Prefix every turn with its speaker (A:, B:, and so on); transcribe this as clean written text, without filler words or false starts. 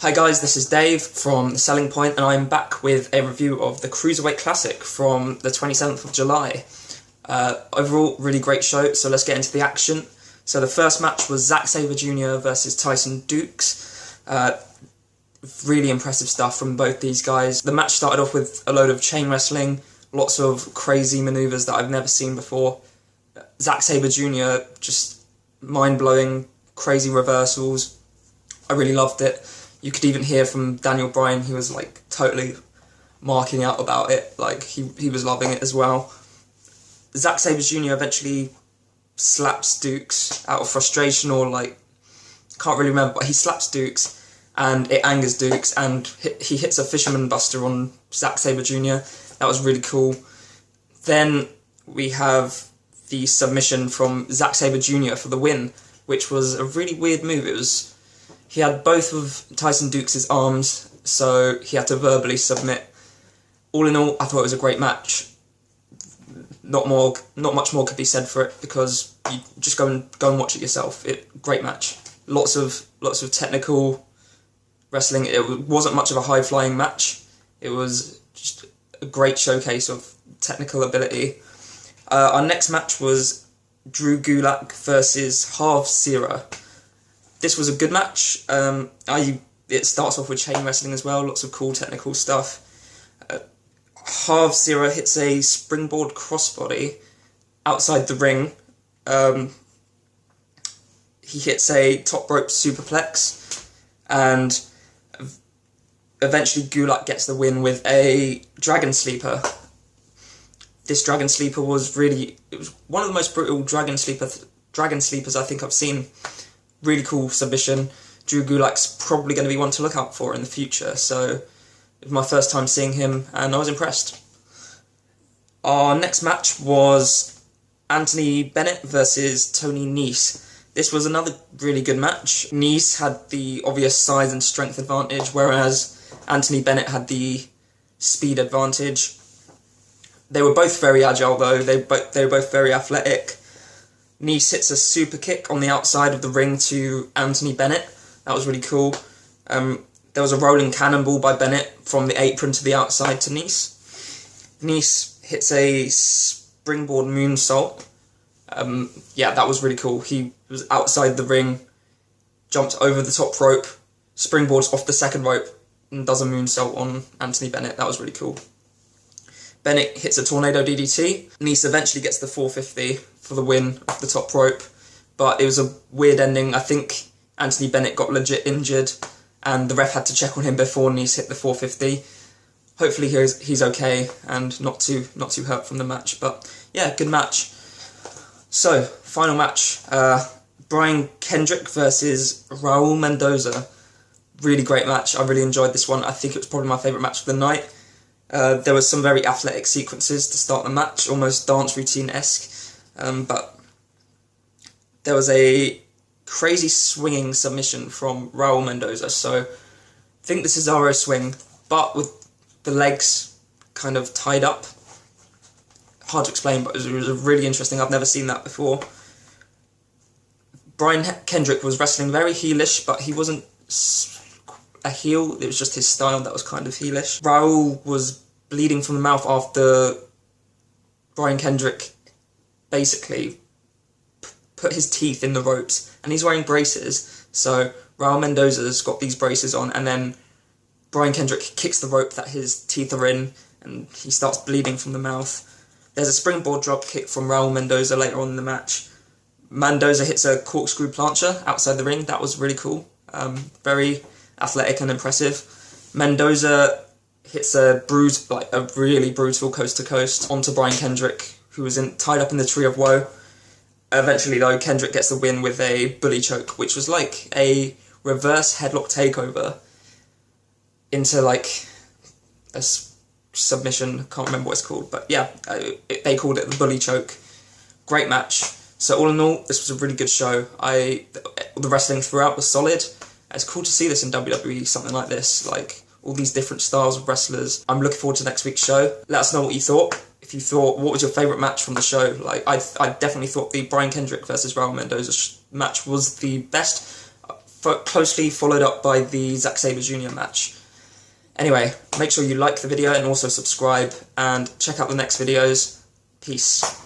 A: Hi guys, this is Dave from The Selling Point, and I'm back with a review of the Cruiserweight Classic from the 27th of July. Overall, really great show, so let's get into the action. So the first match was Zack Sabre Jr. versus Tyson Dukes. Really impressive stuff from both these guys. The match started off with a load of chain wrestling, lots of crazy manoeuvres that I've never seen before. Zack Sabre Jr. just mind-blowing, crazy reversals. I really loved it. You could even hear from Daniel Bryan, he was like totally marking out about it, like he was loving it as well. Zack Sabre Jr. eventually slaps Dukes out of frustration, or like, can't really remember, but he slaps Dukes and it angers Dukes, and he hits a Fisherman Buster on Zack Sabre Jr. That was really cool. Then we have the submission from Zack Sabre Jr. for the win, which was a really weird move. He had both of Tyson Dukes' arms, so he had to verbally submit. All in all, I thought it was a great match. Not much more could be said for it, because you just go and watch it yourself. Great match. Lots of technical wrestling. It wasn't much of a high-flying match. It was just a great showcase of technical ability. Our next match was Drew Gulak versus Harv Sira. This was a good match. It starts off with chain wrestling as well, lots of cool technical stuff. Harv Sira hits a springboard crossbody outside the ring. He hits a top rope superplex, and eventually Gulak gets the win with a Dragon Sleeper. This Dragon Sleeper was one of the most brutal Dragon Sleepers I think I've seen. Really cool submission. Drew Gulak's probably going to be one to look out for in the future, so it was my first time seeing him and I was impressed. Our next match was Anthony Bennett versus Tony Nese. This was another really good match. Nese had the obvious size and strength advantage, whereas Anthony Bennett had the speed advantage. They were both very agile though, they were both very athletic. Nese hits a super kick on the outside of the ring to Anthony Bennett. That was really cool. There was a rolling cannonball by Bennett from the apron to the outside to Nese. Nese hits a springboard moonsault. Yeah, that was really cool. He was outside the ring, jumped over the top rope, springboards off the second rope, and does a moonsault on Anthony Bennett. That was really cool. Bennett hits a tornado DDT. Nese eventually gets the 450 for the win off the top rope, but it was a weird ending. I think Anthony Bennett got legit injured, and the ref had to check on him before Nese hit the 450. Hopefully he's okay and not too hurt from the match. But yeah, good match. So final match, Brian Kendrick versus Raul Mendoza. Really great match. I really enjoyed this one. I think it was probably my favourite match of the night. There was some very athletic sequences to start the match, almost dance routine-esque, but there was a crazy swinging submission from Raul Mendoza, so I think this is RO swing, but with the legs kind of tied up. Hard to explain, but it was really interesting. I've never seen that before. Brian Kendrick was wrestling very heelish, but he wasn't a heel, it was just his style that was kind of heelish. Raul was bleeding from the mouth after Brian Kendrick basically put his teeth in the ropes, and he's wearing braces, so Raul Mendoza's got these braces on, and then Brian Kendrick kicks the rope that his teeth are in, and he starts bleeding from the mouth. There's a springboard drop kick from Raul Mendoza later on in the match. Mendoza hits a corkscrew plancher outside the ring. That was really cool. Very athletic and impressive. Mendoza hits a really brutal coast to coast onto Brian Kendrick, who was tied up in the Tree of Woe. Eventually though, Kendrick gets the win with a bully choke, which was like a reverse headlock takeover into like a submission. Can't remember what it's called, but yeah, they called it the bully choke. Great match. So all in all, this was a really good show. The wrestling throughout was solid. It's cool to see this in WWE, something like this, like all these different styles of wrestlers. I'm looking forward to next week's show. Let us know what you thought. If you thought, what was your favourite match from the show? Like, I definitely thought the Brian Kendrick versus Raul Mendoza match was the best. closely followed up by the Zack Sabre Jr. match. Anyway, make sure you like the video and also subscribe, and check out the next videos. Peace.